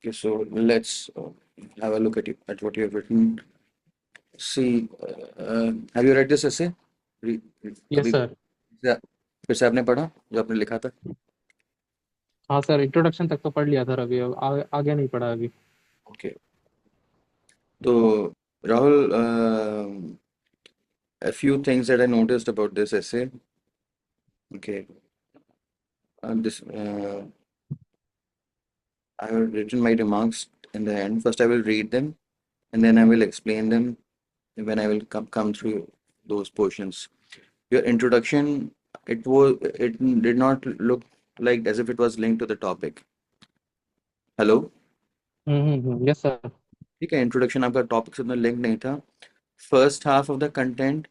Okay, so let's have a look at what you have written. See, have you read this essay? Re, yes अभी sir. फिर से आपने पढ़ा जो आपने लिखा था? हाँ सर, इंट्रोडक्शन तक तो पढ़ लिया था अभी, अब आगे नहीं पढ़ा अभी। ओके, तो Rahul, a few things that I noticed about this essay. Okay, this I have written my remarks in the end. First, I will read them, and then I will explain them when I will come through those portions. Your introduction, it did not look like as if it was linked to the topic. Hello. Yes sir. ठीक है, introduction आपका topic से उतना link नहीं था। First half of the content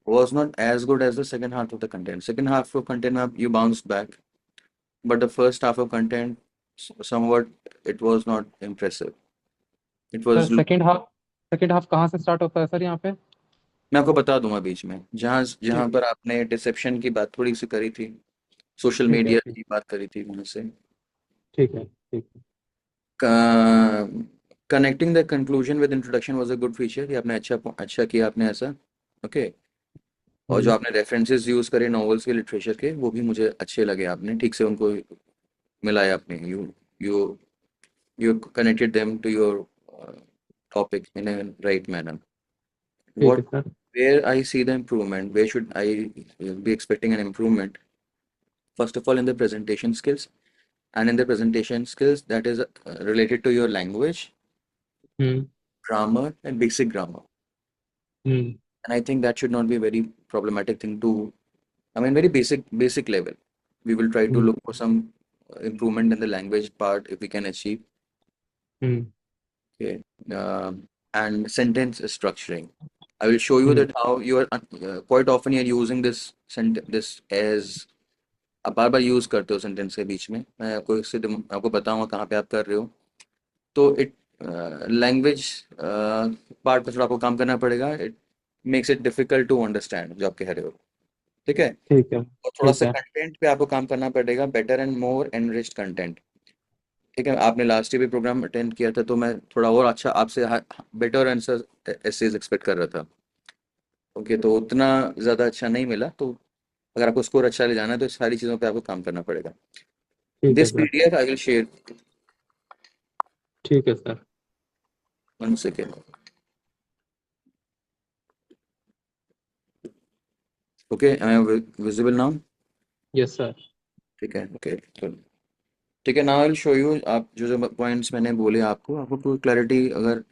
was not as good as the second half of the content. Second half of content you bounced back, but the first half of content somewhat it was not impressive. It sir was second half कहाँ से start होता है sir यहाँ पे? मैं आपको बता दूंगा बीच में, जहाँ जहाँ ठीक। पर आपने डिसेप्शन की बात थोड़ी सी करी थी, सोशल ठीक है। मीडिया ठीक। की बात करी थी वहां से। ठीक है। ठीक है। Connecting the conclusion with introduction was a good feature, ये आपने अच्छा किया आपने ऐसा। ओके, और जो हम्म। आपने रेफरेंसेस यूज करे नॉवेल्स के, लिटरेचर के, वो भी मुझे अच्छे लगे, आपने ठीक से उनको मिलाया आपने। You you connected them to your topic in a right manner. ठीक what है सर। where I see the improvement, where should I be expecting an improvement? First of all, in the presentation skills, and in the presentation skills that is related to your language, hmm. grammar, and basic grammar. Hmm. And I think that should not be a very problematic thing to, I mean, very basic level. We will try to hmm. look for some improvement in the language part if we can achieve. Hmm. Okay. And sentence structuring. I will show you hmm. that how you are quite often you're using this as, आप बार बार use करते हो sentence के बीच में। मैं आपको आपको बताऊंगा कहाँ पे आप कर रहे हो। तो इट लैंग्वेज पार्ट पे थोड़ा आपको काम करना पड़ेगा। It makes it difficult to understand जो आप कह रहे हो। ठीक है, ठीक है। और थोड़ा ठीक सा है। कंटेंट पे आपको काम करना पड़ेगा, better and more enriched content. ठीक है, आपने लास्ट ईयर भी प्रोग्राम अटेंड किया था, तो मैं थोड़ा और अच्छा आपसे बेटर आंसर एसेज एक्सपेक्ट कर रहा था। ओके, तो उतना ज़्यादा अच्छा नहीं मिला। तो अगर आपको स्कोर अच्छा ले जाना है तो इस सारी चीज़ों पे आपको काम करना पड़ेगा। ठीक है this sir. PDF I will share. ठीक है sir. One second. Okay, I am visible now. Yes sir. ठीक है, ओके, तो ठीक है, now I will show you. आप जो जो पॉइंट्स मैंने बोले आपको आपको पूरी क्लैरिटी अगर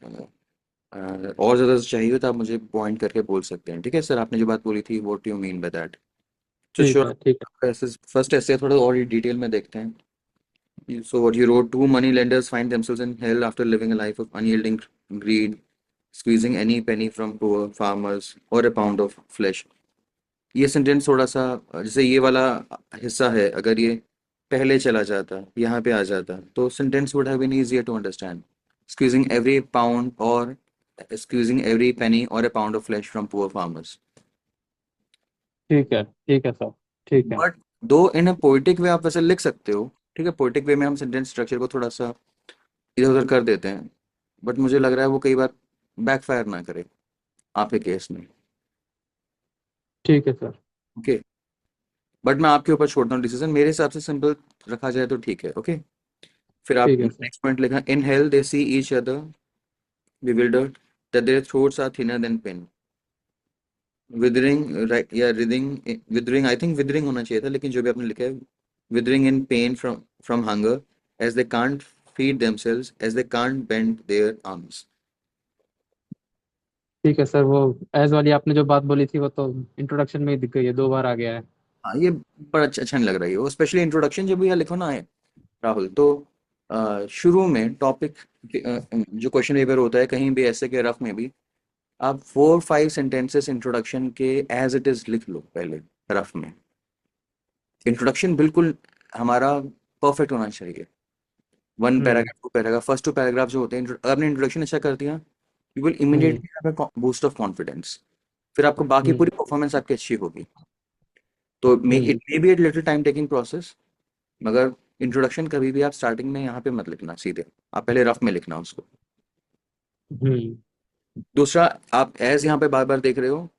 और ज़्यादा चाहिए तो आप मुझे पॉइंट करके बोल सकते हैं। ठीक है सर, आपने जो बात बोली थी, what you mean by that. तो ठीक श्योर, है। ठीक है। ऐसे फर्स्ट ऐसे थोड़ा और डिटेल में देखते हैं। So what you wrote, two money lenders find themselves in hell after living a life of unyielding greed, squeezing any penny from poor farmers or a pound of flesh. ये sentence थोड़ा सा जैसे ये वाला हिस्सा है, अगर ये पहले चला जाता, यहाँ पे आ जाता, तो sentence would have been easier to understand. Squeezing every pound or squeezing every penny or a pound of flesh from poor farmers. ठीक है। ठीक है सर। ठीक है। बट दो इन अ पोइटिक वे आप वैसे लिख सकते हो। ठीक है, पोइटिक वे में हम सेंटेंस स्ट्रक्चर को थोड़ा सा इधर उधर कर देते हैं, बट मुझे लग रहा है वो कई बार बैकफायर ना करे आपके केस में। ठीक है सर। ओके, बट मैं आपके ऊपर छोड़ता हूँ डिसीजन। मेरे हिसाब से सिंपल रखा जाए तो ठीक है। ओके, फिर आप ठीक है सर। नेक्स्ट पॉइंट लिखा, in hell they see each other bewildered that their throats are thinner than pen, withering, right, या withering, आई थिंक withering होना चाहिए था, लेकिन जो भी आपने लिखा है, withering in pain from hunger, as they can't feed themselves, as they can't bend their arms. ठीक है सर, वो एज वाली आपने जो बात बोली थी वो तो इंट्रोडक्शन में ही दिख गई है, 2 बार आ गया है। हाँ, ये पर अच्छा नहीं लग रहा है वो, स्पेशली इंट्रोडक्शन जब भी यहाँ लिखो ना है राहुल, तो शुरू में टॉपिक जो क्वेश्चन पेपर होता है कहीं भी ऐसे के रफ में भी, आप 4-5 सेंटेंसेस इंट्रोडक्शन के एज इट इज लिख लो पहले रफ में। इंट्रोडक्शन बिल्कुल हमारा परफेक्ट होना चाहिए। One hmm. Paragraph, two paragraph, first two paragraph जो होते हैं, अगर आपने इंट्रोडक्शन अच्छा कर दिया, you will hmm. Immediately have a boost of confidence. फिर आपको बाकी हम्म। पूरी परफॉर्मेंस आपकी अच्छी होगी। तो it hmm. May be a little time taking process, मगर इंट्रोडक्शन कभी भी आप स्टार्टिंग में यहाँ पे मत लिखना सीधे, आप पहले रफ में लिखना उसको। हम्म दूसरा, आप एज यहाँ पे बार बार देख रहे हो,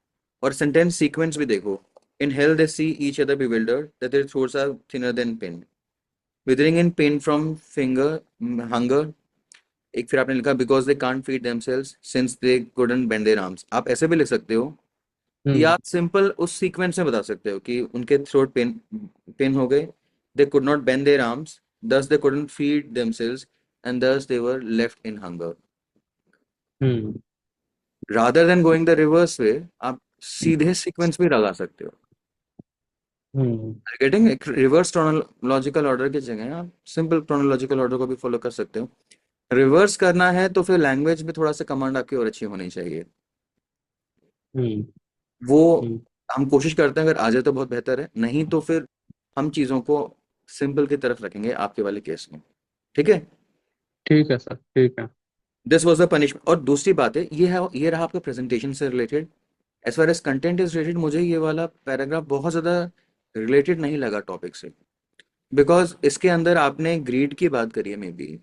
और सेंटेंस सीक्वेंस भी देखो। In hell they see each other bewildered that their throats are thinner than pin, withering in pain from finger hunger। एक फिर आपने लिखा because they can't feed themselves since they couldn't bend their arms। आप ऐसे भी लिख सकते हो, या हम्म आप सिंपल उस सीक्वेंस में बता सकते हो कि उनके थ्रोट पेन पेन हो गए, they could not bend there arms, thus they couldn't feed themselves, and thus they were left in hunger। Hmm rather than going the reverse way, आप सीधे सीक्वेंस भी लगा सकते हो। हम्म गेटिंग एक रिवर्स क्रोनोलॉजिकल ऑर्डर की जगह आप सिंपल क्रोनोलॉजिकल ऑर्डर को भी फॉलो कर सकते हो। रिवर्स करना है तो फिर लैंग्वेज में थोड़ा सा कमांड आपकी और अच्छी होनी चाहिए। हम्म वो हम्म, हम कोशिश करते हैं, अगर आ जाए तो बहुत बेहतर है, नहीं तो फिर हम चीज़ों को सिंपल की तरफ रखेंगे आपके वाले केस में। ठीक है। ठीक है सर, ठीक है। This was the punishment. और दूसरी बात है, ये रहा आपका प्रेजेंटेशन से related. As far as content is related, मुझे ये वाला पैराग्राफ बहुत ज़्यादा रिलेटेड नहीं लगा टॉपिक से, बिकॉज इसके अंदर आपने ग्रीड की बात करी है मे बी,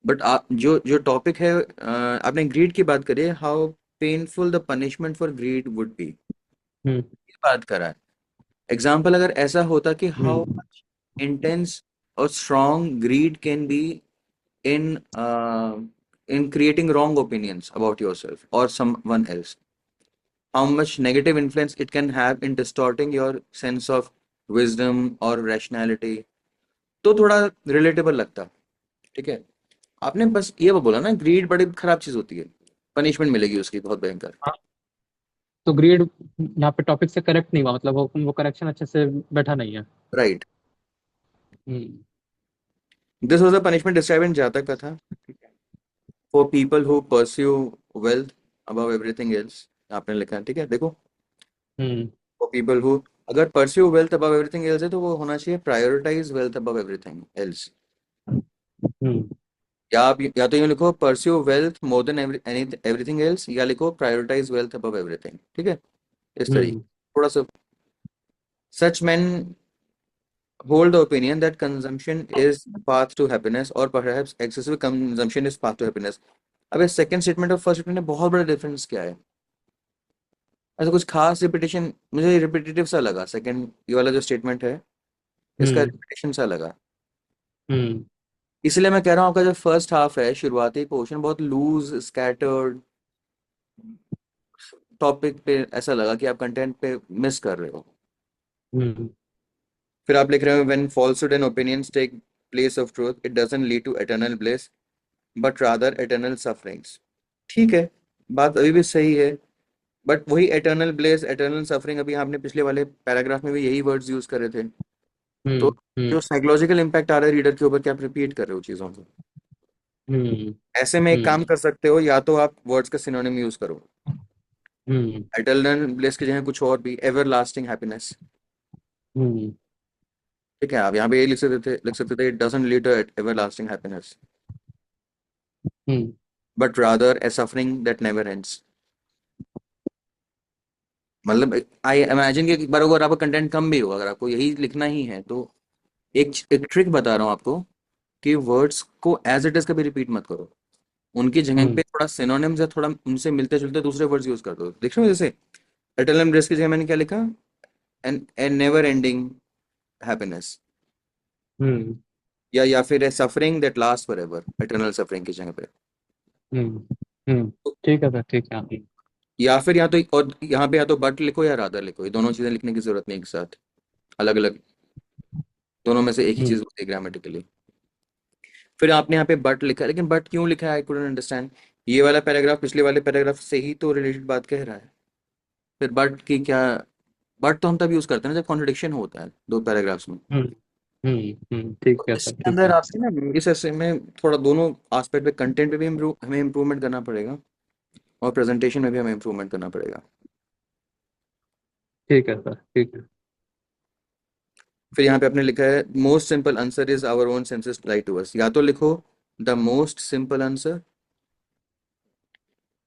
बट आप जो जो टॉपिक है, आपने ग्रीड की बात करी है, how painful the punishment for greed would be, hmm ये बात करा है। एग्जाम्पल अगर ऐसा होता कि हाउ हम्म मच इंटेंस और strong greed can be in in creating wrong opinions about yourself or someone else, how much negative influence it can have in distorting your sense of wisdom or rationality, तो थोड़ा relatable लगता। ठीक है। आपने बस ये बोला ना, ग्रीड बड़ी खराब चीज होती है, पनिशमेंट मिलेगी उसकी बहुत भयंकर। हाँ, तो ग्रेड यहाँ पे टॉपिक से करेक्ट नहीं हुआ, मतलब वो करेक्शन अच्छे से बैठा नहीं है। Right. Hmm this was a punishment describe in Jataka Katha for people who pursue wealth above everything else. आपने लिखा है, ठीक है, देखो। हम्म फॉर पीपल हु, अगर pursue wealth above everything else है तो वो होना चाहिए prioritise wealth above everything else. Hmm या आप या तो यूँ लिखो pursue wealth more than everything else, या लिखो प्रायोरिटाइज वेल्थ अबव एवरीथिंग। ठीक है, इस तरीके हम्म थोड़ा सा। सच men hold the opinion that consumption is path to happiness, or perhaps excessive consumption is path to happiness। अब इस सेकंड स्टेटमेंट और फर्स्ट स्टेटमेंट में बहुत बड़ा डिफरेंस क्या है? ऐसा कुछ खास रिपीटेशन मुझे रिपीटेटिव सा लगा, सेकंड ये वाला जो स्टेटमेंट है, इसका हम्म रिपीटेशन सा लगा। हम्म इसलिए मैं कह रहा हूँ आपका जो फर्स्ट हाफ है, शुरुआती पोर्शन बहुत लूज स्कैटर्ड टॉपिक पे ऐसा लगा कि आप कंटेंट पे मिस कर रहे हो। हम्म फिर आप लिख रहे हो when falsehood and opinions take place of truth it doesn't lead to eternal bliss but rather eternal sufferings। ठीक है, बात अभी भी सही है, बट वही एटर्नल ब्लेस एटर्नल सफरिंग, अभी आपने पिछले वाले पैराग्राफ में भी यही वर्ड्स यूज करे थे। तो हम्म जो साइकोलॉजिकल इम्पैक्ट आ रहा है रीडर के ऊपर, क्या आप रिपीट कर रहे हो चीज़ों को? हम्म ऐसे में एक काम हम्म कर सकते हो, या तो आप वर्ड्स का सिनोनिम यूज करो, हम्म एटर्नल ब्लेस की जगह कुछ और भी, एवर लास्टिंग हैप्पीनेस। हम्म ठीक है, आप यहाँ पे ये लिख सकते थे it doesn't lead to everlasting happiness hmm but rather a suffering that never ends. मतलब आई इमेजिन कि एक बार अगर आपका कंटेंट कम भी हो, अगर आपको यही लिखना ही है, तो एक ट्रिक बता रहा हूँ आपको कि वर्ड्स को एज इट इज कभी रिपीट मत करो, उनकी जगह हम्म पे थोड़ा सिनोनिम्स या थोड़ा उनसे मिलते जुलते दूसरे वर्ड्स यूज कर दो। देख रहे हो, जैसे एटर्नल ब्लिस की जगह मैंने क्या लिखा, an a never ending happiness, hmm या फिर a suffering that last forever, eternal suffering की जगह पे। हम्म ठीक है सर, ठीक है। या फिर या तो, और यहाँ पे या तो बट लिखो या रादर लिखो, ये दोनों चीजें लिखने की जरूरत नहीं एक साथ, अलग अलग, दोनों में से एक ही चीज हम्म होती है ग्रामेटिकली। फिर आपने यहाँ पे बट लिखा है, लेकिन बट क्यों लिखा है आई कुडंट अंडरस्टैंड। ये वाला पैराग्राफ पिछले वाले पैराग्राफ से ही तो रिलेटेड बात कह रहा है, फिर बट की क्या? बट तो हम तब यूज करते हैं ना जब कॉन्ट्रडिक्शन होता है दो पैराग्राफ्स में। हम्म ठीक तो है सर, इसके ठीक अंदर है। आपके ना इस ऐसे में थोड़ा दोनों एस्पेक्ट पे, कंटेंट पे भी हमें इम्प्रूवमेंट करना पड़ेगा, और प्रेजेंटेशन में भी हमें इम्प्रूवमेंट करना पड़ेगा। ठीक है सर, ठीक है। फिर यहाँ पे आपने लिखा है most simple answer is our own senses like to us, या तो लिखो द मोस्ट सिंपल आंसर,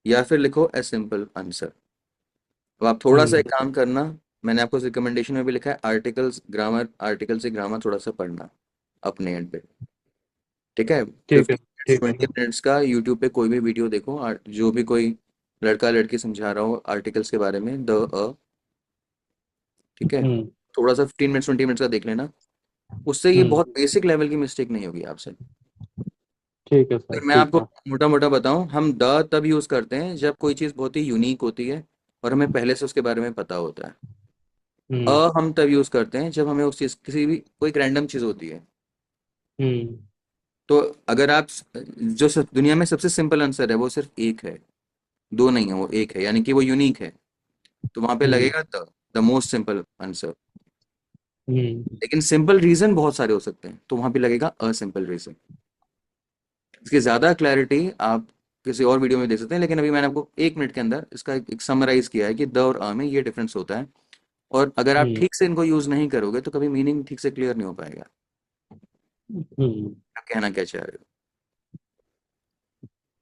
या फिर लिखो ए सिंपल आंसर। अब आप थोड़ा सा हम्म एक काम करना, मैंने आपको रिकमेंडेशन में भी लिखा है, आर्टिकल्स ग्रामर, आर्टिकल से ग्रामर थोड़ा सा पढ़ना। अपने एंड पे। ठीक है, ठीक है। 15 ठीक है 20 सर। मिनट्स का यूट्यूब पे कोई भी वीडियो देखो, जो भी कोई लड़का लड़की समझा रहा हो आर्टिकल्स के बारे में, द ठीक है, हम्म। थोड़ा सा 15 मिनट्स 20 मिनट्स का देख लेना। उससे ये हम्म। बहुत बेसिक लेवल की मिस्टेक नहीं होगी आपसे। ठीक है सर। अगर मैं ठीक आपको है। मोटा मोटा बताऊं, हम द तब यूज़ करते हैं जब कोई चीज़ बहुत ही यूनिक होती है और हमें पहले से उसके बारे में पता होता है। हम्म। हम तब यूज़ करते हैं जब हमें उस चीज़, किसी भी कोई एक रैंडम चीज़ होती है। हम्म। तो अगर आप दुनिया में सबसे सिंपल आंसर है वो सिर्फ एक है, दो नहीं है, वो एक है, यानी कि वो यूनिक है। तो वहां पे हम्म। लगेगा द मोस्ट सिंपल आंसर। हम्म। लेकिन सिंपल रीजन बहुत सारे हो सकते हैं, तो वहां पे लगेगा अ सिंपल रीजन। इसकी ज़्यादा क्लैरिटी आप किसी और वीडियो में देख सकते हैं, लेकिन अभी मैंने आपको 1 मिनट के अंदर इसका एक समराइज किया है कि द और अ में ये डिफरेंस होता है। और अगर आप हम्म। ठीक से इनको यूज़ नहीं करोगे तो कभी मीनिंग ठीक से क्लियर नहीं हो पाएगा। हम्म। आप कहना क्या चाह रहे हो?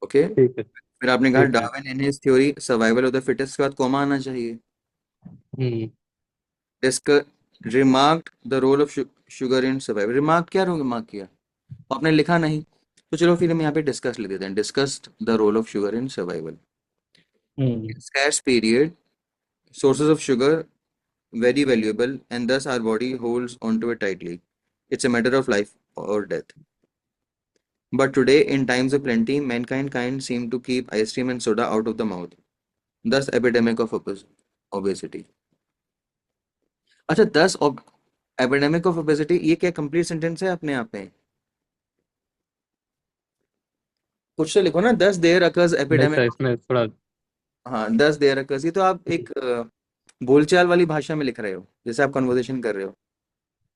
ओके। ठीक है। फिर आपने कहा ठीक है। Darwin in his theory survival of the fittest के बाद कॉमा आना चाहिए। Hmm. Disc remarked the role of sugar in survival. Remark क्या रिमार्क किया? आपने लिखा नहीं, तो चलो फिर हम यहाँ पे डिस्कस लिख देते हैं, discussed the role of sugar in survival. Hmm. Scarce period, sources of sugar very valuable and thus our body holds onto it tightly. It's a matter of life or death. But today, in times of plenty, mankind kind seem to keep ice cream and soda out of the mouth. Thus, epidemic of obesity. अच्छा, दस epidemic of obesity, ये क्या complete sentence है अपने आप में? कुछ तो लिखो ना, 10 देयर अकर्स नहीं एपिडेमिक। सर, इसमें थोड़ा। हाँ, 10 देयर अकर्स, ये तो आप एक बोलचाल वाली भाषा में लिख रहे हो, जैसे आप कन्वर्सेशन कर रहे हो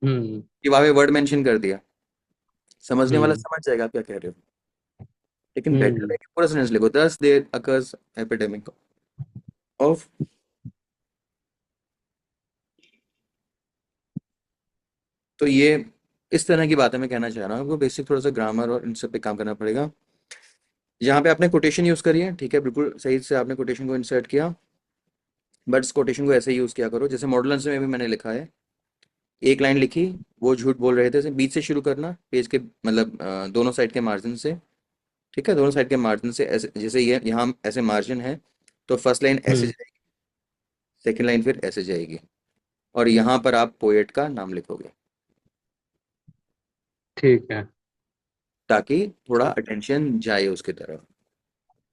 हम्म। कि वहां पे वर्ड मेंशन कर दिया, समझने वाला हम्म। समझ जाएगा आप क्या कह रहे हो। लेकिन बेटर हम्म। है कि पूरा सेंटेंस लिखो, 10 देयर अकर्स एपिडेमिक ऑफ। तो ये इस तरह की बातें मैं कहना चाह रहा हूँ आपको, बेसिक थोड़ा सा ग्रामर और इन सब पे काम करना पड़ेगा। यहाँ पे आपने कोटेशन यूज़ करी है, ठीक है, बिल्कुल सही से आपने कोटेशन को इंसर्ट किया। बट इस कोटेशन को ऐसे ही यूज़ किया करो जैसे मॉडल आंसर में भी मैंने लिखा है। एक लाइन लिखी, वो झूठ बोल रहे थे, ऐसे बीच से शुरू करना, पेज के मतलब दोनों साइड के मार्जिन से। ठीक है, दोनों साइड के मार्जिन से ऐसे, जैसे ये यहाँ ऐसे मार्जिन है, तो फर्स्ट लाइन ऐसे हम्म। जाएगी, सेकेंड लाइन फिर ऐसे जाएगी, और यहाँ पर आप पोएट का नाम लिखोगे, ठीक है। ताकि थोड़ा अटेंशन जाए उसकी तरफ।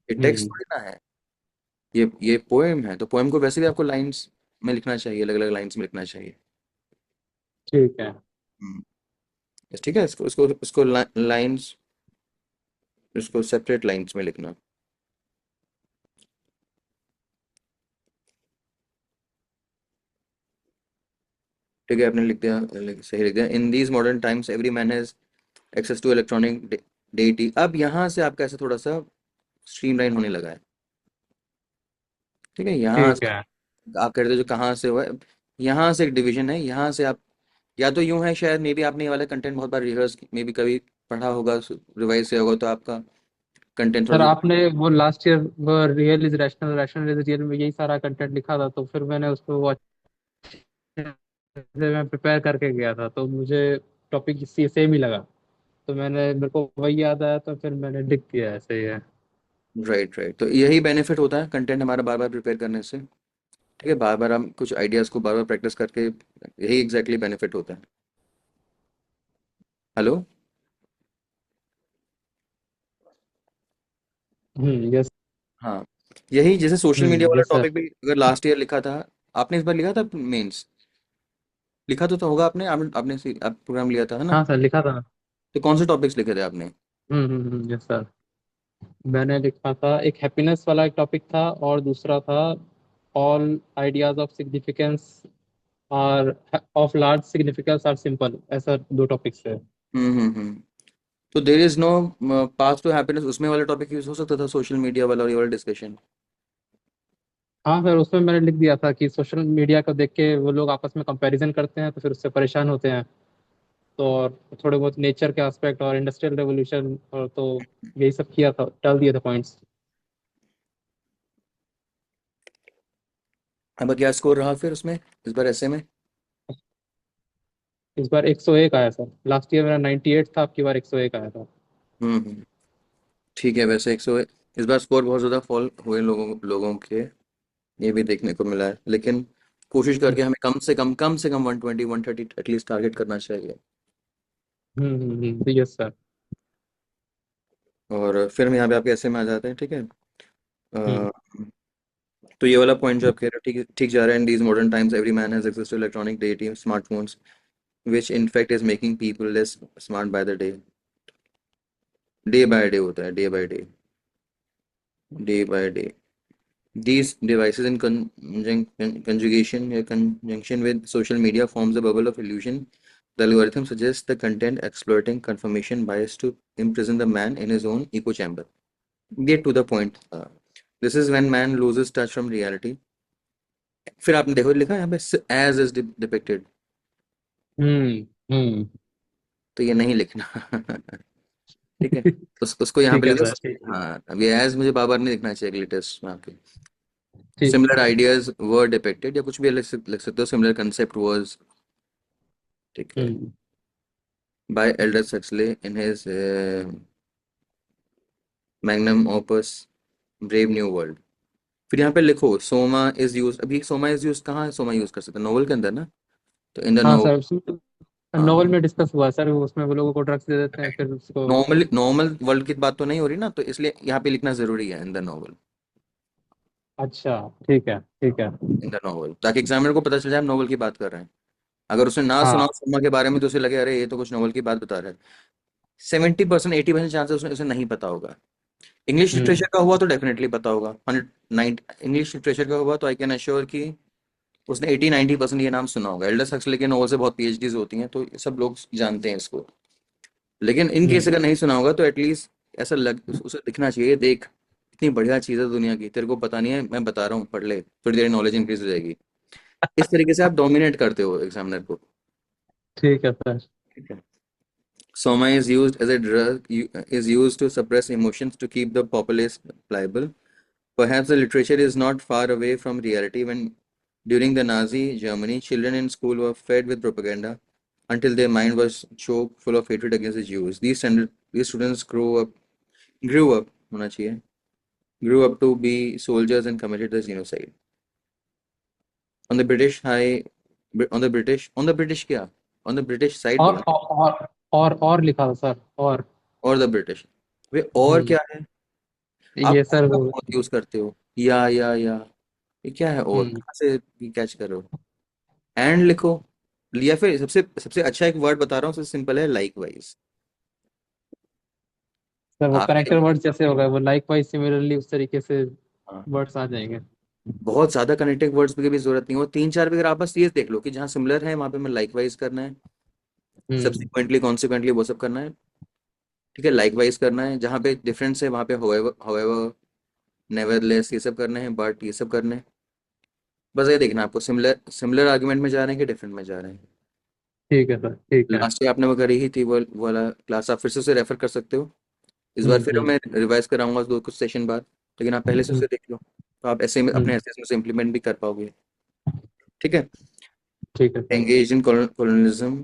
ये टेक्स्ट हम्म। थोड़ी ना है, ये पोएम है, तो पोएम को वैसे भी आपको लाइंस में लिखना चाहिए, अलग अलग लाइंस में लिखना चाहिए। ठीक है। हम्म, बस ठीक है, इसको लाइंस, इसको सेपरेट लाइंस में लिखना। ठीक है, आपने लिख दिया, सही लिख दिया। In these modern times every man has access to electronic data. अब यहाँ से आपका ऐसे थोड़ा सा स्ट्रीमलाइन होने लगा है। ठीक है, यहाँ ठीक से है। आप कहते हो जो कहाँ से हुआ है, यहाँ से एक डिवीजन है, यहाँ से आप, या तो यूं है शायद, मे बी आपने ये वाला कंटेंट बहुत बार रिहर्स, मे बी कभी पढ़ा होगा, रिवाइज किया होगा, तो आपका कंटेंट थोड़ा सर सा। आपने वो लास्ट ईयर वो real is rational, rational is real में यही सारा कंटेंट लिखा था, तो फिर मैंने उसको वो अच्छे से मैं प्रिपेयर करके गया था, तो मुझे टॉपिक इसी सेम ही लगा। तो मेरे को वही याद आया, तो फिर मैंने लिख दिया, ऐसे ही है। राइट राइट, तो यही बेनिफिट होता है कंटेंट हमारा बार बार प्रिपेयर करने से। ठीक है, बार बार हम कुछ आइडियाज़ को बार बार प्रैक्टिस करके, यही एग्जैक्टली बेनिफिट होता है। हेलो। यस। हाँ, यही जैसे सोशल मीडिया वाला यस सर। टॉपिक भी अगर लास्ट ईयर लिखा था, आपने इस बार लिखा था मेंस, लिखा तो होगा आपने, आप प्रोग्राम लिया था, है ना? हाँ सर, लिखा था। तो कौन से टॉपिक्स लिखे थे आपने? Yes sir. मैंने लिखा था, एक हैप्पीनेस वाला एक टॉपिक था, और दूसरा था ऑल आइडियाज ऑफ सिग्निफिकेंस और of large significance are simple, ऐसा दो टॉपिक्स है। हम्म। तो there is no path to happiness, उसमें वाला टॉपिक यूज हो सकता था, सोशल मीडिया वाला और ये वाला डिस्कशन। हाँ सर, उसमें मैंने लिख दिया था कि सोशल मीडिया को देख के वो लोग आपस में कंपैरिजन करते हैं, तो फिर उससे परेशान होते हैं। तो और थोड़े बहुत नेचर के एस्पेक्ट और इंडस्ट्रियल रेवोल्यूशन, और तो यही सब किया था, डाल दिए थे पॉइंट्स। अब क्या स्कोर रहा फिर उसमें, इस बार ऐसे में? इस बार 101 आया सर। लास्ट ईयर मेरा 98 था, आपकी बार 101 आया था। हम्म। ठीक है, वैसे 100 इस बार स्कोर बहुत ज़्यादा फॉल हुए लोगों लोगों के, ये भी देखने को मिला है, लेकिन कोशिश करके हमें कम से कम 120 130 एटलीस्ट टारगेट करना चाहिए। Yes sir. और फिर हम यहाँ पे आपके ऐसे में आ जाते हैं, ठीक है। हम्म अ, तो ये वाला पॉइंट जो आप कह रहे हो ठीक ठीक जा रहा है। In these modern times every man has access to electronic data smartphones which in fact is making people less smart by the day. Day by day होता है, day by day, day by day. These devices in conjugation or conjunction with social media forms a bubble of illusion. The algorithm suggests the content exploiting confirmation bias to imprison the man in his own echo chamber. Get to the point. This is when man loses touch from reality. फिर आपने देखो लिखा है यहाँ पे as is depicted, हम्म हम्म तो ये नहीं लिखना। ठीक है, उसको यहाँ पे ठीक है लिख सर, ठीक। दो। हाँ, अभी as मुझे बार बार नहीं लिखना चाहिए अगले टेस्ट में आपके। ठीक। Similar ideas were depicted, या कुछ भी लिख सकते हो, similar concept was, ठीक है, हम्म by Aldous Huxley in his magnum opus Brave New World। फिर यहाँ पे लिखो सोमा इज यूज, अभी सोमा इज यूज कहाँ है, सोमा यूज कर सकते हैं नोवेल के अंदर ना, तो इन द हाँ नोवेल। सर, हाँ, नॉवल में डिस्कस हुआ सर, उसमें वो लोगों को ड्रग्स दे देते हैं, फिर उसको। नॉर्मल नॉर्मल वर्ल्ड की बात तो नहीं हो रही ना, तो इसलिए यहाँ पे लिखना जरूरी है इन द नोवेल। अच्छा, ठीक है ठीक है। इन द नोवेल, ताकि एग्जामिनर को पता चल जाए हम नोवेल की बात कर रहे हैं। अगर उसने ना सुना हो हाँ। सोमा के बारे में तो उसे लगे अरे ये तो कुछ नोवेल की बात बता रहा है। 70% 80% चांसेस उसने उसे नहीं पता होगा। इंग्लिश हम्म लिटरेचर का हुआ तो डेफिनेटली पता होगा। 109 इंग्लिश लिटरेचर का हुआ तो आई कैन अश्योर कि उसने 80-90% ये नाम सुना होगा। एल्डस हक्सली के नॉवल से बहुत पीएचडीज होती हैं, तो ये सब लोग जानते हैं इसको। लेकिन इन केस हम्म अगर नहीं सुना होगा तो एटलीस्ट ऐसा लग उसे दिखना चाहिए, देख इतनी बढ़िया चीज़ है दुनिया की, तेरे को पता नहीं है, मैं बता रहा हूँ, पढ़ ले, थोड़ी देर नॉलेज इंक्रीज हो जाएगी। इस तरीके से आप डोमिनेट करते हो एग्जामिनर को। ठीक है सर। ठीक है। Soma is used as a drug, is used to suppress emotions to keep the populace pliable. Perhaps the literature is not far away from reality when, during the Nazi Germany, children in school were fed with propaganda until their mind was choked full of hatred against the Jews. These students grew up, होना चाहिए, grew up to be soldiers and committed the genocide. On the British high, on the British क्या? On the British side और बोला, और लिखा था sir, और। और the British। वे और हम्म क्या है? आप ये और सर का वो। बहुत यूज करते हो, या ये क्या है, और हम्म कहाँ से कैच कर रहे हो? एंड लिखो, या फिर सबसे सबसे अच्छा एक वर्ड बता रहा हूँ, सबसे सिंपल है लाइक वाइज। सर, वो आपके, कनेक्टर वर्ड जैसे होगा, वो लाइक वाइज सिमिलरली उस तरीके से हाँ, वर्ड्स आ जाएंगे। बहुत ज्यादा कनेक्टिंग वर्ड्स की भी जरूरत नहीं हो, 3-4 भी अगर आप बस ये देख लो कि जहाँ सिमिलर है वहां पे मैं लाइक वाइज करना है, हम्म सब्सिक्वेंटली कॉन्सिक्वेंटली वो सब करना है। ठीक है, लाइक वाइज करना है, जहाँ पे डिफरेंस है वहां पे however however नेवरलेस ये सब करने हैं, बट ये सब करने हैं। बस ये देखना आपको सिमिलर सिमिलर आर्गुमेंट में जा रहे हैं कि डिफरेंट में जा रहे हैं। ठीक है सर, ठीक है। लास्ट ईयर आपने वो करी ही थी, वो वाला क्लास आप फिर से उसे रेफर कर सकते हो। इस बार फिर हम्म मैं रिवाइज कराऊंगा दो कुछ सेशन बाद, लेकिन आप पहले से हम्म उसे देख लो, तो आप ऐसे में हम्म, अपने ऐसे में इम्प्लीमेंट भी कर पाओगे। ठीक है। ठीक है सर। एंगेज इन कॉलोनिज्म,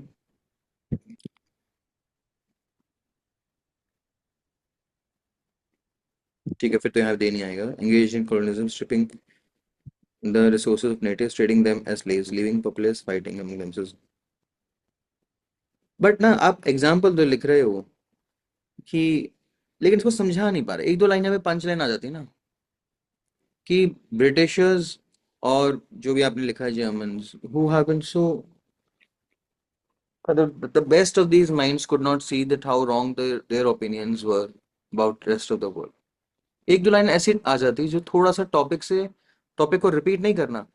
ठीक है, फिर तो यहाँ दे नहीं आएगा। Engage in colonialism stripping the resources of natives trading them as slaves leaving populars fighting among themselves. But ना आप एग्जाम्पल तो लिख रहे हो कि, लेकिन इसको समझा नहीं पा रहे। एक दो लाइनें में पंच लाइन आ जाती ना कि ब्रिटिशर्स और जो भी आपने लिखा है Germans who have been so, the best of these minds could not see that how wrong their opinions were about rest of the world। एक दो लाइन ऐसी आ जाती जो थोड़ा सा टॉपिक को रिपीट नहीं करना,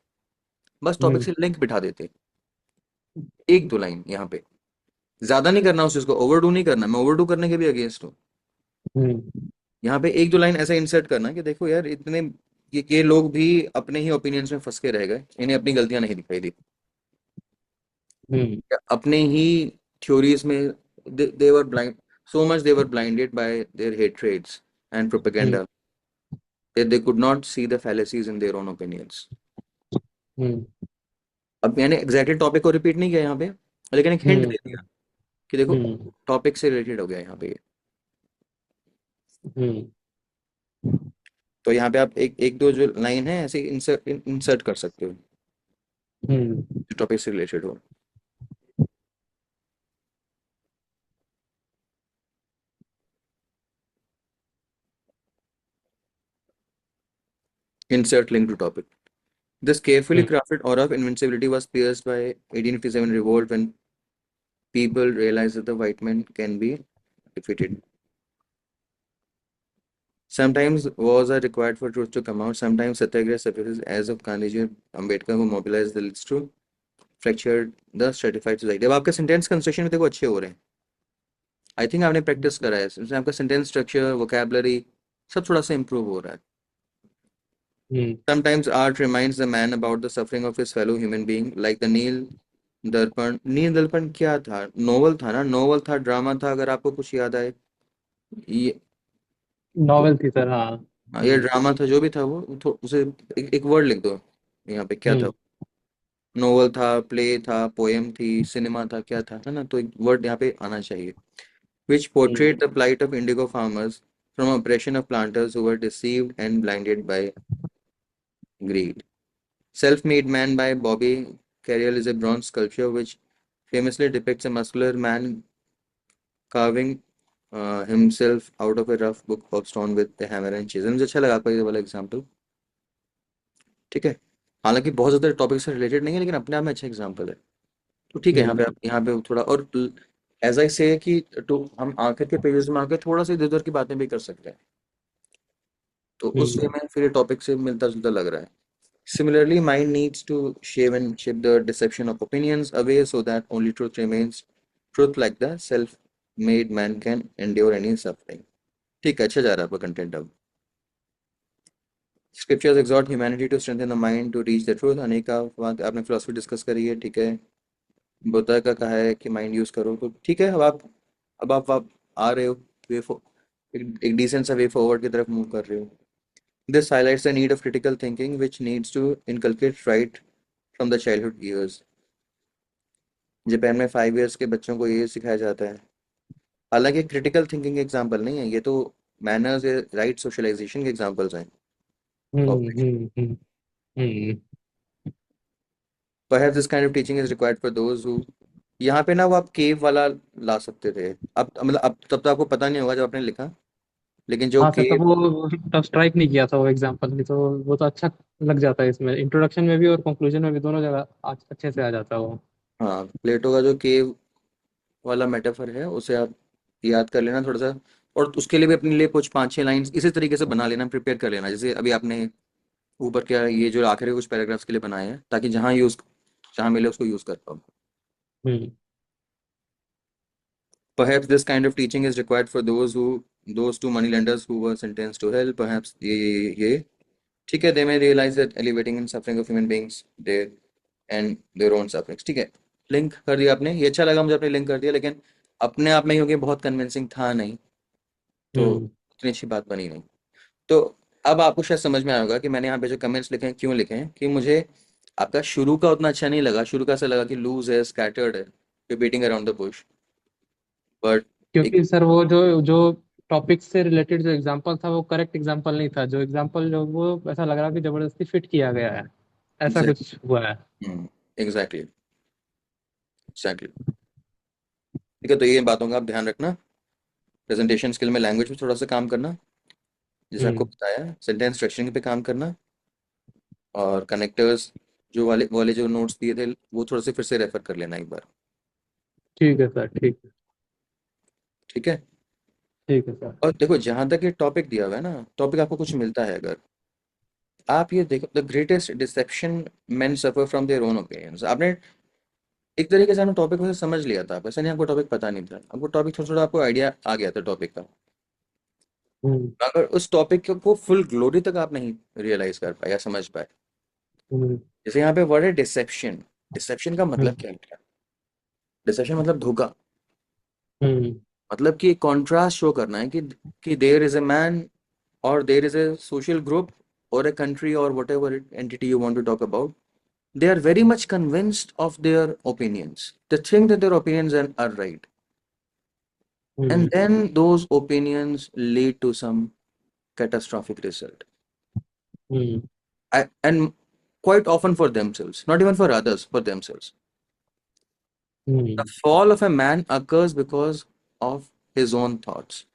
बस टॉपिक हम्म से लिंक बिठा देते। एक दो लाइन यहाँ पे, ज्यादा नहीं करना उस चीज को, ओवरडू नहीं करना, मैं ओवरडू करने के भी अगेंस्ट हूँ। हम्म यहाँ पे एक दो लाइन ऐसा इंसर्ट करना कि देखो यार इतने ये लोग भी अपने ही ओपिनियंस में फंस के रह गए, इन्हें अपनी गलतियां नहीं दिखाई दी, हम्म अपने ही थ्योरीज में they were blind, so much they were blinded by their hatreds and hmm propaganda that they could not see the fallacies in their own opinions। हम्म अब मैंने एग्जैक्टली टॉपिक को रिपीट नहीं किया यहाँ पे, लेकिन एक हिंट दे हम्म दिया कि देखो हम्म टॉपिक से रिलेटेड हो गया यहाँ पे ये। हम्म तो यहाँ पे आप एक एक दो जो लाइन है ऐसे इंसर्ट इंसर्ट कर सकते हो हम्म जो टॉपिक से रिलेटेड हो। Insert link to topic. This carefully hmm crafted aura of invincibility was pierced by 1857 revolt when people realized that the white man can be defeated. Sometimes wars are required for truth to come out. Sometimes satyagraha surfaces as of Gandhiji and Ambedkar who mobilized the leads to fracture the stratified society. अब आपके sentence construction में देखो अच्छे हो रहे हैं। I think आपने practice करा है इसमें आपका सेंटेंस स्ट्रक्चर वोकैबलरी सब थोड़ा सा इंप्रूव हो रहा है। हम्म Sometimes art reminds the man about the suffering of his fellow human being, like the दर्पण। नील दर्पण क्या था? नोवेल था ना? नोवेल था, ड्रामा था, अगर आपको कुछ याद आए। ये नॉवेल थी सर, हाँ। हाँ, ये हम्म ड्रामा था जो भी था वो उसे एक वर्ड लिख दो यहाँ पे क्या था। हम्म नोवेल था, प्ले था, पोएम थी, सिनेमा था, क्या था, है ना? तो एक वर्ड यहाँ पे आना चाहिए। Which hmm portrayed the plight of indigo farmers from oppression of planters who were deceived and blinded by greed. Self-Made Man by Bobby Carriel is a bronze sculpture which famously depicts a muscular man carving himself out of a rough book of stone with a hammer and chisel। मुझे अच्छा लगा आपका ये वाला example. ठीक है, हालांकि बहुत ज़्यादा टॉपिक से रिलेटेड नहीं है लेकिन अपने आप में अच्छा एग्जाम्पल है। तो ठीक है, यहाँ पे हम्म आप यहाँ पे थोड़ा और एज आई से कि तो हम आखिर के पेजेस में आके थोड़ा सा इधर उधर की बातें भी कर सकते हैं। तो उस वे हम्म में फिर टॉपिक से मिलता जुलता लग रहा है। Similarly, mind needs to shave and chip the deception of opinions away so that only truth remains. Truth like the self-made man can endure any suffering. ठीक है, अच्छा जा रहा है आपका कंटेंट अब। Scriptures exhort humanity to strengthen the mind to reach the truth। अनेका बात आपने फिलोसफी डिस्कस करी है, ठीक है। बुद्धा का कहा है कि माइंड यूज करो, तो ठीक है। अब आप आ रहे हो वे एक डिसेंट सा वे फॉरवर्ड की तरफ मूव कर रहे हो। This highlights the need of critical thinking, which needs to inculcate right from the childhood years। Japan में 5 इयर्स के बच्चों को ये सिखाया जाता है। हालांकि क्रिटिकल थिंकिंग एग्जाम्पल नहीं है ये तो, मैनर्स या राइट सोशलाइजेशन के एग्जाम्पल्स हैं hmm topics. Hmm hmm hmm perhaps this kind of teaching is required for those who. यहाँ पे ना वो आप केव वाला ला सकते थे। अब मतलब अब तब तो आपको पता नहीं होगा जब आपने लिखा, लेकिन जो हाँ सर, केव। तब वो तब स्ट्राइक नहीं किया था वो एग्जाम्पल भी, तो वो तो अच्छा लग जाता है इसमें, इंट्रोडक्शन में भी और कंक्लूजन में भी, दोनों जगह अच्छे से आ जाता है वो। हाँ, प्लेटो का जो केव वाला मेटाफर है उसे आप याद कर लेना थोड़ा सा। और उसके लिए भी अपने लिए कुछ 5-6 लाइंस इसी तरीके से बना लेना, प्रिपेयर कर लेना, जैसे अभी आपने ऊपर क्या ये जो आखिरी कुछ पैराग्राफ्स के लिए बनाए हैं, ताकि जहाँ मिले उसको यूज कर पाओ। हम्म Perhaps this kind of teaching is required for those two moneylenders who were sentenced to hell। Perhaps ये ठीक है। They may realize that elevating and suffering of human beings their and their own sufferings। ठीक है, link कर दिया आपने, ये अच्छा लगा मुझे, आपने लिंक कर दिया, लेकिन अपने आप में क्योंकि बहुत कन्विंसिंग था नहीं, तो हम्म इतनी अच्छी बात बनी नहीं। तो अब आपको शायद समझ में आएगा कि मैंने यहाँ पे जो कमेंट्स लिखे हैं क्यों लिखे हैं, कि मुझे आपका शुरू का उतना अच्छा नहीं लगा। शुरू का ऐसा लगा कि लूज है, स्कैटर्ड है, beating around the Bush. But एक क्योंकि सर वो जो जो टॉपिक से रिलेटेड जो एग्जाम्पल था वो करेक्ट एग्जाम्पल नहीं था, जो एग्जाम्पल जो वो ऐसा लग रहा है कि जबरदस्ती फिट किया गया है, ऐसा कुछ हुआ है। Exactly exactly. ठीक है, तो ये बातों का आप ध्यान रखना। प्रेजेंटेशन स्किल में लैंग्वेज पे थोड़ा सा काम करना, जैसे आपको हम्म बताया, सेंटेंस स्ट्रक्चरिंग पे काम करना, और कनेक्टर्स जो वाले वाले जो नोट्स दिए थे वो थोड़ा से फिर से रेफर कर लेना एक बार। ठीक है सर, ठीक है। ठीक है। ठीक है सर। और देखो जहां तक ये टॉपिक दिया हुआ है ना, टॉपिक आपको कुछ मिलता है अगर आप ये देखो, the greatest deception men suffer from their own opinions. आपने एक तरीके से आपने टॉपिक को समझ लिया था, ऐसा नहीं आपको टॉपिक पता नहीं था, आपको टॉपिक थोड़ा थोड़ा आपको आइडिया आ गया था टॉपिक का। हम्म अगर उस टॉपिक को फुल ग्लोरी तक आप नहीं रियलाइज कर पाए या समझ पाए, हम्म जैसे यहाँ पे वर्ड है डिसेप्शन। डिसेप्शन का मतलब हम्म क्या है? डिसेप्शन मतलब धोखा। हम्म मतलब कि कॉन्ट्रास्ट शो करना है कि देयर इज अ मैन और there is a social group और अ कंट्री और whatever entity you want to talk about, they are very much convinced of their opinions. They think that their opinions are right. And hmm then those opinions lead to some catastrophic result. Hmm And quite often for themselves, not even for others, for themselves. The hmm fall of a man occurs because of his own thoughts,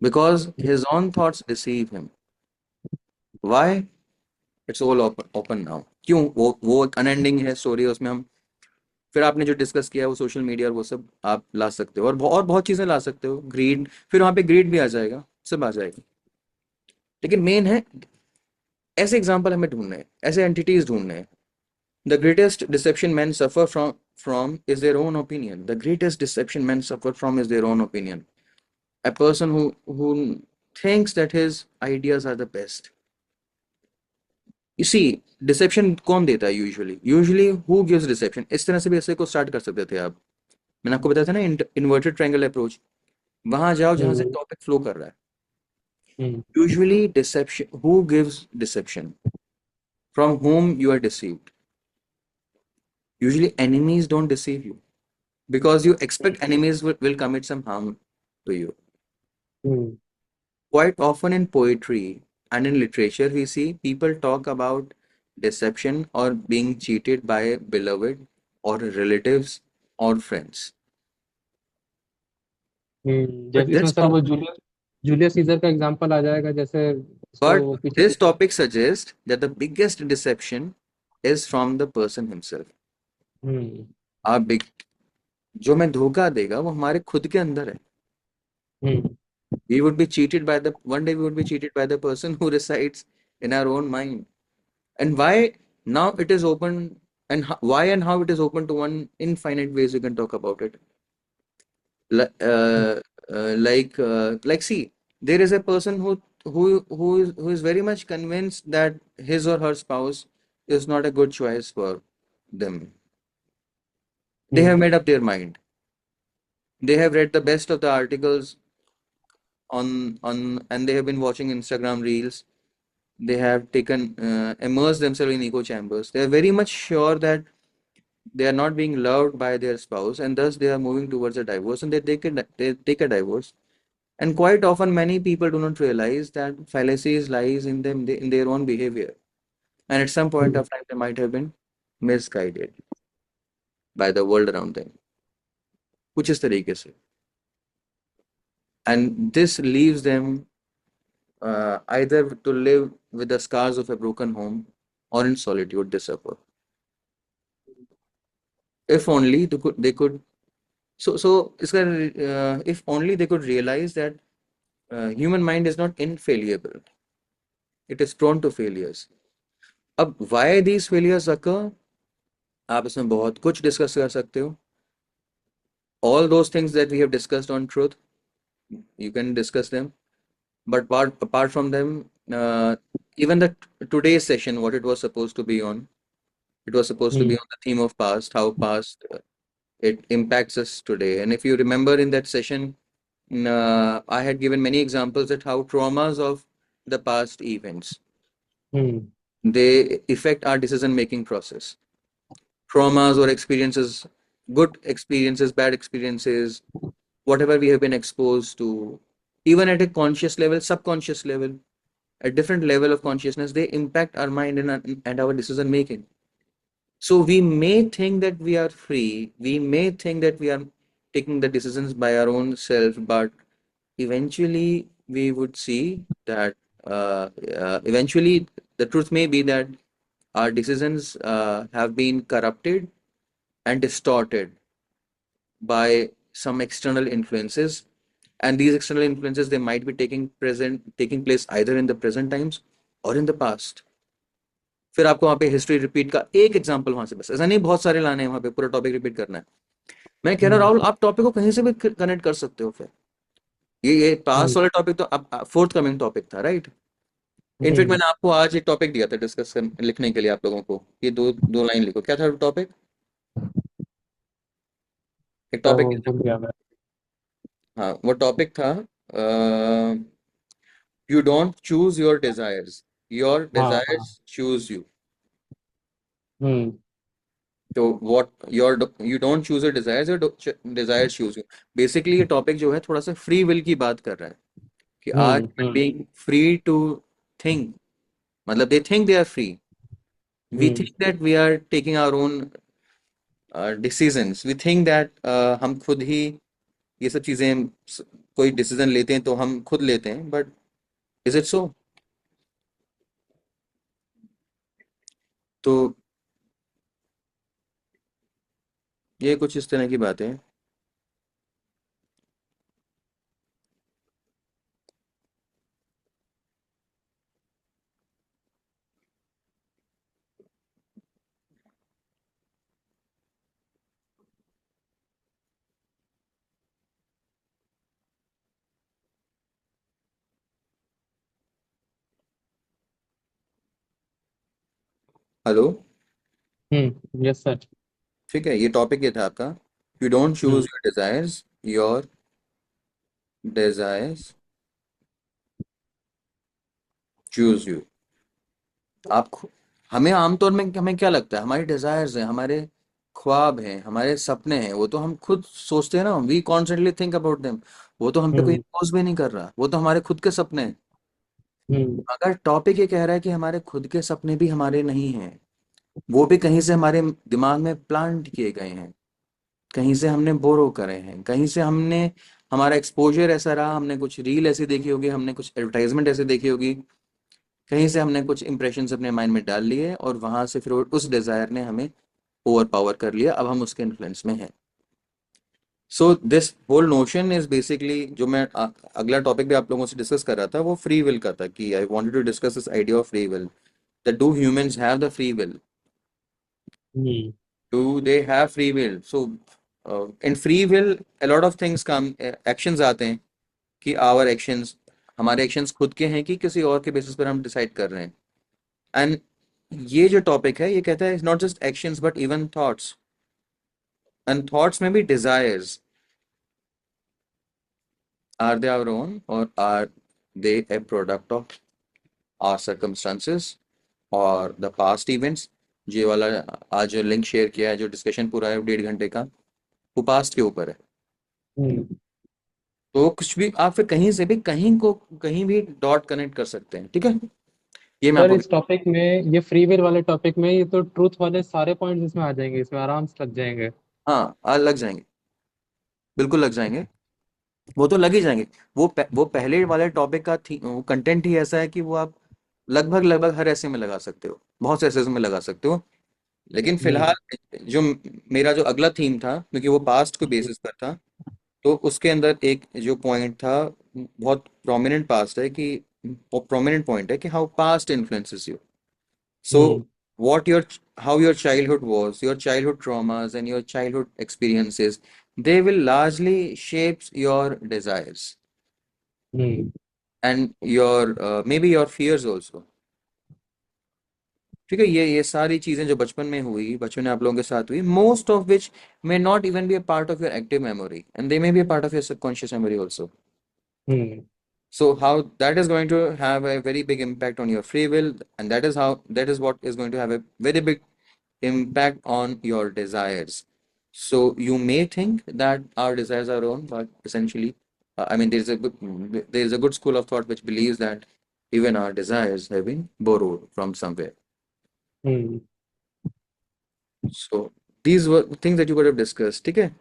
because his own thoughts deceive him. Why? It's all open now. क्यों? वो एक unending है story, उसमें हम फिर आपने जो discuss किया वो सोशल मीडिया और वो सब आप ला सकते हो, और बहुत चीजें ला सकते हो। ग्रीड, फिर वहां पे ग्रीड भी आ जाएगा, सब आ जाएगा। लेकिन मेन है, ऐसे एग्जाम्पल हमें ढूंढने हैं, ऐसे एंटिटीज ढूंढने हैं। The greatest deception man suffer from is their own opinion. The greatest deception man suffer from is their own opinion. A person who thinks that his ideas are the best. You see, deception कौन देता है usually? Usually who gives deception? इस तरह से भी ऐसे को start कर सकते थे आप। मैंने आपको बताया था ना, इन्वर्टेड ट्रायंगल अप्रोच। वहां जाओ जहां से हम्म टॉपिक फ्लो कर रहा है। Hmm usually deception, who gives deception, from whom you are deceived? Usually enemies don't deceive you, because you expect enemies will commit some harm to you. Hmm Quite often in poetry and in literature, we see people talk about deception or being cheated by beloved or relatives or friends. But जैसे इसमें this sir top, वो Julius Julius Caesar का example आ जाएगा, जैसे उसको but वो पीछे this से। topic suggests that the biggest deception is from the person himself. Hmm Our big, जो हमें धोखा देगा वो हमारे खुद के अंदर है। हम्म We would be cheated by the one day we would be cheated by the person who resides in our own mind. And why now it is open, and why and how it is open to one infinite ways we can talk about it. Li- uh, like see, there is a person who is very much convinced that his or her spouse is not a good choice for them. They have hmm made up their mind. They have read the best of the articles on and they have been watching Instagram reels. They have taken immersed themselves in echo chambers. They are very much sure that they are not being loved by their spouse, and thus they are moving towards a divorce, and they take a divorce. And quite often many people do not realize that fallacies lies in them, in their own behavior, and at some point hmm of time they might have been misguided by the world around them, कुछ इस तरीके से, and this leaves them either to live with the scars of a broken home, or in solitude they suffer. If only they could, so इसका if only they could realize that human mind is not infallible, it is prone to failures. अब why these failures occur, आप इसमें बहुत कुछ discuss कर सकते हो। All those things that we have discussed on truth, you can discuss them, but apart from them, even the today's session, what it was supposed to be on, it was supposed to be hmm on the theme of past, how past it impacts us today. And if you remember in that session, I had given many examples that how traumas of the past events, hmm they affect our decision making process. Traumas or experiences, good experiences, bad experiences, whatever we have been exposed to, even at a conscious level, subconscious level, a different level of consciousness, they impact our mind and our decision making. So we may think that we are free, we may think that we are taking the decisions by our own self, but eventually we would see that eventually the truth may be that our decisions have been corrupted and distorted by some external influences, and these external influences, they might be taking place either in the present times or in the past. फिर आपको वहां पे history repeat का एक example वहां से, बस ऐसा नहीं बहुत सारे लाने हैं वहां पे, पूरा टॉपिक रिपीट करना है। मैं कह रहा हूँ हम्म राहुल, आप टॉपिक को कहीं से भी कनेक्ट कर सकते हो। फिर ये पास हम्म वाला टॉपिक तो अब फोर्थ कमिंग टॉपिक था, राइट? इनफेक्ट हम्म मैंने आपको आज एक टॉपिक दिया था डिस्कस लिखने के लिए आप लोगों को, ये दो दो लाइन लिखो, क्या था टॉपिक? एक तो टॉपिक दिया भूल गया मैं। था, हाँ वो टॉपिक था, you don't choose your desires, your हाँ हाँ डिजायर्स चूज यू। हम्म तो what your you don't choose your desires, your desires choose you. Basically ये टॉपिक जो है थोड़ा सा फ्री विल की बात कर रहा है कि आज hmm being free to think, मतलब they think they are free, we hmm think that we are taking our own decisions, we think that हम खुद ही ये सब चीजें कोई डिसीजन लेते हैं तो हम खुद लेते हैं, बट इज इट सो? तो ये कुछ इस तरह की बातें हैं। हेलो। Yes sir. ठीक है, ये टॉपिक ये था आपका, you don't choose hmm your desires, your desires choose you. आप हमें आमतौर में हमें क्या लगता है, हमारी डिजायर्स हैं, हमारे ख्वाब हैं, हमारे सपने हैं, वो तो हम खुद सोचते हैं ना, we constantly think about them. वो तो हम पे कोई हम्म इम्पोज भी नहीं कर रहा, वो तो हमारे खुद के सपने हैं। हम्म अगर टॉपिक ये कह रहा है कि हमारे खुद के सपने भी हमारे नहीं हैं, वो भी कहीं से हमारे दिमाग में प्लांट किए गए हैं, कहीं से हमने बोरो करे हैं, कहीं से हमने, हमारा एक्सपोजर ऐसा रहा, हमने कुछ रील ऐसी देखी होगी, हमने कुछ एडवर्टाइजमेंट ऐसे देखी होगी, कहीं से हमने कुछ इंप्रेशंस अपने माइंड में डाल लिए और वहां से फिर उस डिजायर ने हमें ओवर पावर कर लिया, अब हम उसके इन्फ्लुएंस में हैं। So this whole notion is basically, जो मैं अगला टॉपिक भी आप लोगों से डिस्कस कर रहा था वो फ्री विल का था, कि I wanted to discuss this idea of free will, that do humans have the free will, hmm do they have free will? So in free will a lot of things come, एक्शंस आते हैं, कि our actions, हमारे actions खुद के हैं कि किसी और के बेसिस पर हम डिसाइड कर रहे हैं। एंड ये जो टॉपिक है ये कहता है not just actions but even thoughts, and thoughts में भी desires, are they our own और are they a product of our circumstances और द पास्ट इवेंट्स? ये वाला आज जो लिंक शेयर किया है, जो डिस्कशन पूरा है 1.5 घंटे का, वो पास्ट के ऊपर है। हम्म। तो कुछ भी आप फिर कहीं से भी कहीं को कहीं भी डॉट कनेक्ट कर सकते हैं, ठीक है? ये मैं सर आपको, इस टॉपिक में, ये फ्री विल वाले टॉपिक में, ये तो ट्रूथ वाले सारे पॉइंट्स इसमें आ जाएंगे, इसमें आराम से लग जाएंगे। हाँ आज लग जाएंगे, बिल्कुल लग जाएंगे, वो तो लग ही जाएंगे। वो पहले वाले टॉपिक का थी, वो कंटेंट ही ऐसा है कि वो आप लगभग लगभग हर ऐसे में लगा सकते हो, बहुत से ऐसे में लगा सकते हो। लेकिन हम्म फिलहाल जो मेरा जो अगला थीम था, क्योंकि वो पास्ट को बेसिस पर था, तो उसके अंदर एक जो पॉइंट था, बहुत प्रोमिनेंट पास्ट है कि, प्रोमिनेंट पॉइंट है कि how past influences you. Hmm So, what your how your childhood was, your childhood traumas and your childhood experiences, they will largely shapes your desires hmm. and your maybe your fears also. ठीक है, ये सारी चीजें जो बचपन में हुई, बचपन में आप लोगों के साथ हुई, most of which may not even be a part of your active memory and they may be a part of your subconscious memory also. Hmm So how that is going to have a very big impact on your free will, and that is what is going to have a very big impact on your desires. So you may think that our desires are wrong, but essentially, I mean, there is a good school of thought which believes that even our desires have been borrowed from somewhere. Hmm So these were things that you could have discussed. ठीक है?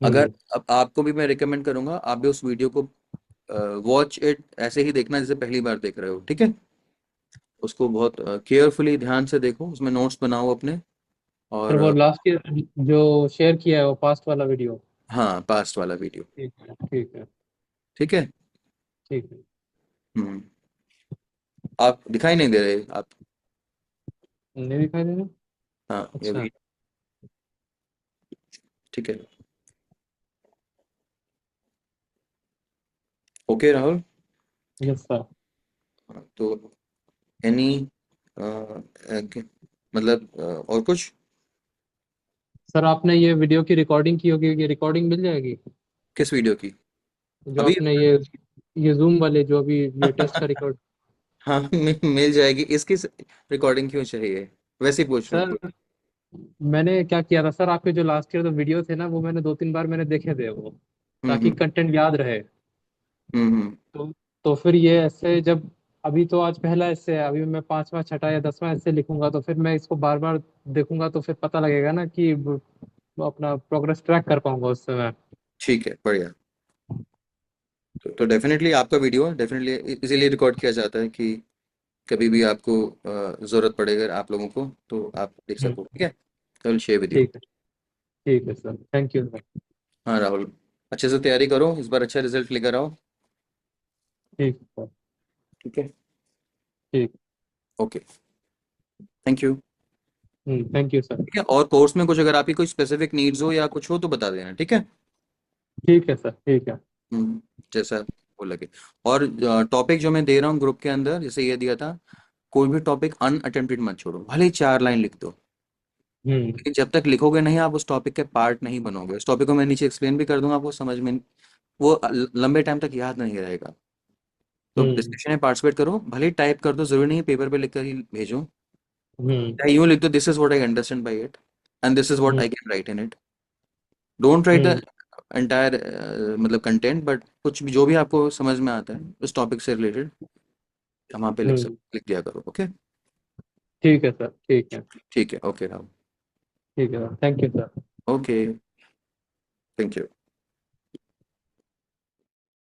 अगर हम्म। अब आपको भी मैं recommend करूंगा, आप भी उस वीडियो को वॉच इट ऐसे ही देखना जैसे पहली बार देख रहे हो, ठीक है? उसको बहुत केयरफुली ध्यान से देखो, उसमें नोट्स बनाओ अपने, सर और वो लास्ट जो शेयर किया है वो पास्ट वाला वीडियो। हाँ पास्ट वाला वीडियो, ठीक है ठीक है। ठीक है? ठीक है। हम्म। आप दिखाई नहीं दे रहे आप? नहीं दिखाई दे रहा। हाँ ये अच्छा। भी, ठीक है। ओके राहुल। Yes sir. हाँ, तो एनी मतलब और कुछ? सर आपने ये वीडियो की रिकॉर्डिंग की होगी, ये रिकॉर्डिंग मिल जाएगी? किस वीडियो की? जो अभी? आपने ये जूम वाले जो अभी लेटेस्ट का रिकॉर्ड। हाँ मिल जाएगी, इसकी रिकॉर्डिंग क्यों चाहिए? वैसे ही पूछ रहा हूँ। सर मैंने क्या किया था सर, आपके जो लास्ट ईयर तो वीडियो थे ना, वो मैंने 2-3 बार मैंने देखे थे वो, ताकि हम्म कंटेंट याद रहे। हम्म। तो तो फिर ये ऐसे जब, अभी तो आज पहला ऐसे है, अभी मैं 5वां 6ठा या 10वां ऐसे लिखूंगा, तो फिर मैं इसको बार बार देखूंगा, तो फिर पता लगेगा ना कि वो अपना प्रोग्रेस ट्रैक कर पाऊंगा उससे मैं। ठीक है, बढ़िया। तो डेफिनेटली आपका वीडियो डेफिनेटली इसीलिए रिकॉर्ड किया जाता है कि कभी भी आपको ज़रूरत पड़े अगर आप लोगों को, तो आप देख हम्म। सको। ठीक है, I will share with you. ठीक है सर, थैंक यू सर। हाँ राहुल, अच्छे से तैयारी करो, इस बार अच्छा रिजल्ट लेकर आओ। ठीक है सर। ठीक है। ठीक। Okay, thank you. Thank you sir. ठीक है, और कोर्स में कुछ अगर आपकी कोई स्पेसिफिक नीड्स हो या कुछ हो तो बता देना, ठीक है। ठीक है सर। ठीक है। हम्म, जैसा वो लगे। और टॉपिक जो मैं दे रहा हूँ ग्रुप के अंदर, जैसे ये दिया था, कोई भी टॉपिक अनअटेम्प्टेड मत छोड़ो, भले ही 4 लाइन लिख दो। हम्म लेकिन जब तक लिखोगे नहीं, आप उस टॉपिक के पार्ट नहीं बनोगे। उस टॉपिक को मैं नीचे एक्सप्लेन भी कर दूंगा, आपको समझ में वो लंबे टाइम तक याद नहीं रहेगा। तो हम्म डिस्कशन में पार्टिसिपेट करो, भले ही टाइप कर दो, जरूरी नहीं है पेपर पे लिख कर ही भेजो। हम्म या यूं लिख दो, this is what I understand by it and this is what hmm I can write in it. Don't write the hmm entire मतलब कंटेंट, बट कुछ भी जो भी आपको समझ में आता है उस टॉपिक से रिलेटेड वहाँ पे हम्म। लिख दिया करो। ओके। ठीक है सर। ठीक है। ठीक है, ओके राहुल। ठीक है sir, thank you sir. Okay, thank you.